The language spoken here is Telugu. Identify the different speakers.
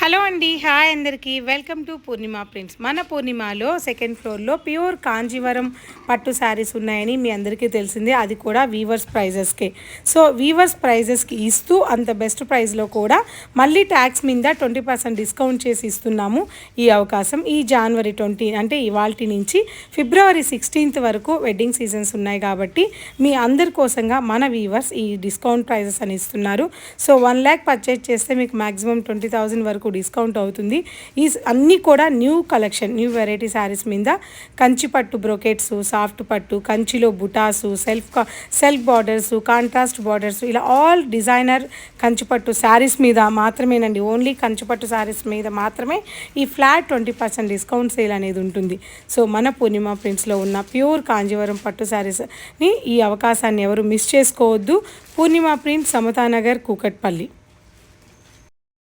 Speaker 1: హలో అండి, హాయ్ అందరికీ. Welcome to Purnima prints. మన పూర్ణిమలో సెకండ్ ఫ్లోర్లో ప్యూర్ కాంజీవరం పట్టు శారీస్ ఉన్నాయని మీ అందరికీ తెలిసిందే. అది కూడా వీవర్స్ ప్రైజెస్కే. సో వీవర్స్ ప్రైజెస్కి ఇస్తూ అంత బెస్ట్ ప్రైస్లో కూడా మళ్ళీ ట్యాక్స్ మీద 20% డిస్కౌంట్ చేసి ఇస్తున్నాము. ఈ అవకాశం ఈ జనవరి 20 అంటే ఇవాల్టి నుంచి ఫిబ్రవరి 16th వరకు వెడ్డింగ్ సీజన్స్ ఉన్నాయి కాబట్టి మీ అందరి కోసంగా మన వీవర్స్ ఈ డిస్కౌంట్ ప్రైజెస్ అని ఇస్తున్నారు. సో 1 lakh పర్చేజ్ చేస్తే మీకు మ్యాక్సిమం 20,000 వరకు డిస్కౌంట్ అవుతుంది. ఈ అన్నీ కూడా new collection, new variety saris మీద కంచి పట్టు బ్రోకెట్స్, సాఫ్ట్ పట్టు, కంచిలో బుటాసు, సెల్ఫ్ బార్డర్స్, కాంట్రాస్ట్ బార్డర్స్, ఇలా ఆల్ డిజైనర్ కంచి పట్టు శారీస్ మీద మాత్రమేనండి. ఓన్లీ కంచి పట్టు శారీస్ మీద మాత్రమే ఈ ఫ్లాట్ 20% డిస్కౌంట్ సేల్ అనేది ఉంటుంది. సో మన పూర్ణిమ ప్రింట్స్లో ఉన్న ప్యూర్ కాంజీవరం పట్టు శారీస్ని ఈ అవకాశాన్ని ఎవరు మిస్ చేసుకోవద్దు. పూర్ణిమ ప్రింట్స్, సమతానగర్, కూకట్పల్లి.